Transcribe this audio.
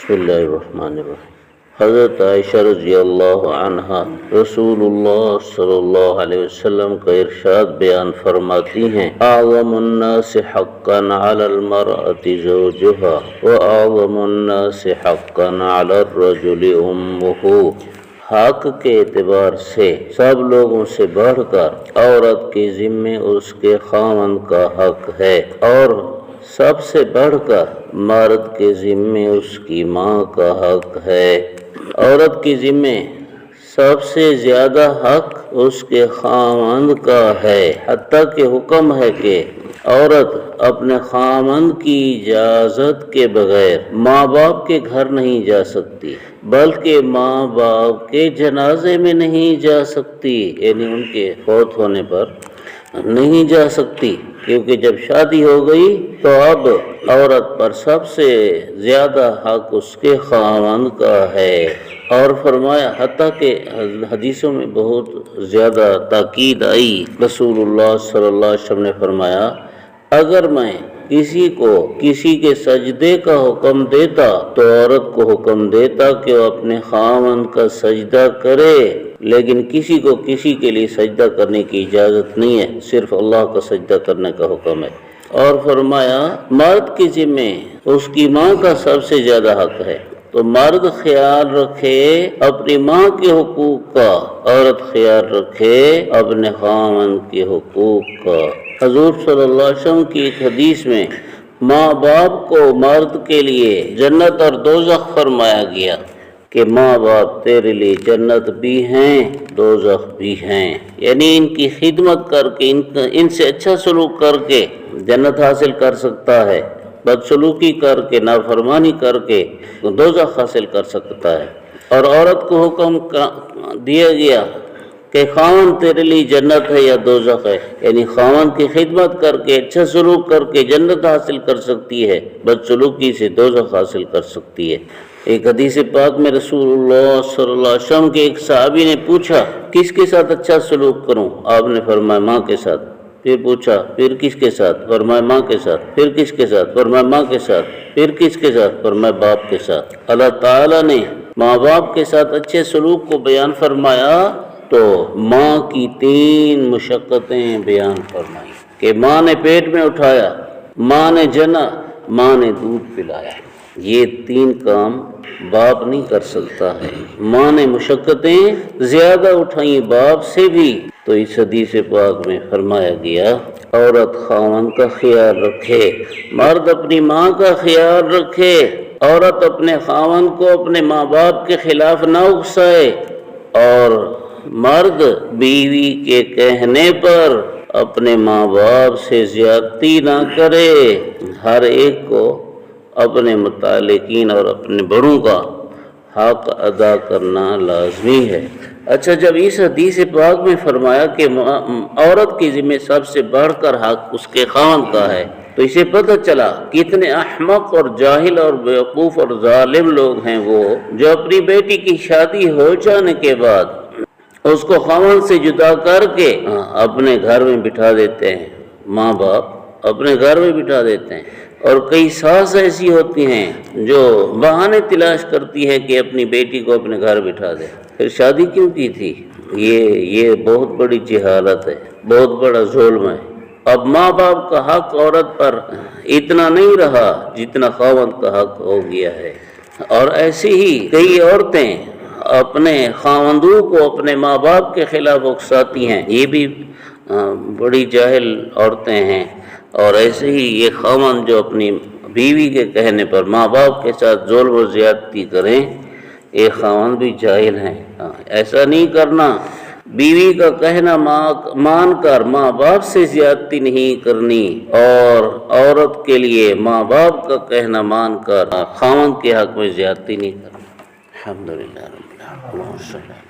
بسم اللہ الرحمن الرحیم۔ حضرت عائشہ رضی اللہ عنہا رسول اللہ صلی اللہ علیہ وسلم کا ارشاد بیان فرماتی ہیں، اعظم الناس حقا علی المرأة زوجها واعظم الناس حقا علی الرجل امہ۔ حق کے اعتبار سے سب لوگوں سے بڑھ کر عورت کے ذمے اس کے خاوند کا حق ہے، اور سب سے بڑھ کر مرد کے ذمے اس کی ماں کا حق ہے۔ عورت کے ذمے سب سے زیادہ حق اس کے خاوند کا ہے، حتیٰ کہ حکم ہے کہ عورت اپنے خاوند کی اجازت کے بغیر ماں باپ کے گھر نہیں جا سکتی، بلکہ ماں باپ کے جنازے میں نہیں جا سکتی، یعنی ان کے فوت ہونے پر نہیں جا سکتی، کیونکہ جب شادی ہو گئی تو اب عورت پر سب سے زیادہ حق اس کے خاوند کا ہے۔ اور فرمایا، حتیٰ کہ حدیثوں میں بہت زیادہ تاکید آئی، رسول اللہ صلی اللہ علیہ وسلم نے فرمایا، اگر میں کسی کو کسی کے سجدے کا حکم دیتا تو عورت کو حکم دیتا کہ وہ اپنے خاوند کا سجدہ کرے، لیکن کسی کو کسی کے لیے سجدہ کرنے کی اجازت نہیں ہے، صرف اللہ کا سجدہ کرنے کا حکم ہے۔ اور فرمایا، مرد کے ذمے اس کی ماں کا سب سے زیادہ حق ہے، تو مرد خیال رکھے اپنی ماں کے حقوق کا، عورت خیال رکھے اپنے خاوند کے حقوق کا۔ حضور صلی اللہ علیہ وسلم کی ایک حدیث میں ماں باپ کو مرد کے لیے جنت اور دوزخ فرمایا گیا کہ ماں باپ تیرے لیے جنت بھی ہیں، دوزخ بھی ہیں، یعنی ان کی خدمت کر کے، ان سے اچھا سلوک کر کے جنت حاصل کر سکتا ہے، بدسلوکی کر کے، نافرمانی کر کے دوزخ حاصل کر سکتا ہے۔ اور عورت کو حکم دیا گیا کہ خاوند تیرے لیے جنت ہے یا دوزخ ہے، یعنی خاوند کی خدمت کر کے، اچھا سلوک کر کے جنت حاصل کر سکتی ہے، بدسلوکی سے دوزخ حاصل کر سکتی ہے۔ ایک حدیث پاک میں رسول اللہ صلی اللہ علیہ وسلم کے ایک صحابی نے پوچھا، کس کے ساتھ اچھا سلوک کروں؟ آپ نے فرمایا ماں کے ساتھ۔ پھر پوچھا، پھر کس کے ساتھ؟ فرمایا ماں کے ساتھ۔ پھر کس کے ساتھ؟ فرمایا ماں کے ساتھ۔ پھر کس کے ساتھ؟ فرمایا باپ کے ساتھ۔ اللہ تعالیٰ نے ماں باپ کے ساتھ اچھے سلوک کو بیان فرمایا تو ماں کی 3 مشقتیں بیان فرمائی کہ ماں نے پیٹ میں اٹھایا، ماں نے جنا، ماں نے دودھ پلایا۔ یہ 3 کام باپ نہیں کر سکتا ہے۔ ماں نے مشقتیں زیادہ اٹھائیں باپ سے بھی، تو اس حدیث پاک میں فرمایا گیا، عورت خاوند کا خیال رکھے، مرد اپنی ماں کا خیال رکھے، عورت اپنے خاوند کو اپنے ماں باپ کے خلاف نہ اکسائے، اور مرد بیوی کے کہنے پر اپنے ماں باپ سے زیادتی نہ کرے۔ ہر ایک کو اپنے متعلقین اور اپنے بڑوں کا حق ادا کرنا لازمی ہے۔ اچھا، جب اس حدیث پاک میں فرمایا کہ عورت کے ذمہ سب سے بڑھ کر حق اس کے خاوند کا ہے، تو اسے پتہ چلا کتنے احمق اور جاہل اور بیوقوف اور ظالم لوگ ہیں وہ، جو اپنی بیٹی کی شادی ہو جانے کے بعد اس کو خاوند سے جدا کر کے اپنے گھر میں بٹھا دیتے ہیں، ماں باپ اپنے گھر میں بٹھا دیتے ہیں۔ اور کئی ساس ایسی ہوتی ہیں جو بہانے تلاش کرتی ہے کہ اپنی بیٹی کو اپنے گھر بٹھا دے، پھر شادی کیوں کی تھی؟ یہ بہت بڑی جہالت ہے، بہت بڑا ظلم ہے۔ اب ماں باپ کا حق عورت پر اتنا نہیں رہا جتنا خاوند کا حق ہو گیا ہے۔ اور ایسی ہی کئی عورتیں اپنے خاوندوں کو اپنے ماں باپ کے خلاف اکساتی ہیں، یہ بھی بڑی جاہل عورتیں ہیں۔ اور ایسے ہی یہ خاوند جو اپنی بیوی کے کہنے پر ماں باپ کے ساتھ ظلم و زیادتی کریں، یہ خاوند بھی جاہل ہیں۔ ایسا نہیں کرنا، بیوی کا کہنا مان کر ماں باپ سے زیادتی نہیں کرنی، اور عورت کے لیے ماں باپ کا کہنا مان کر خاوند کے حق میں زیادتی نہیں کرنی۔ الحمدللہ رب العالمین۔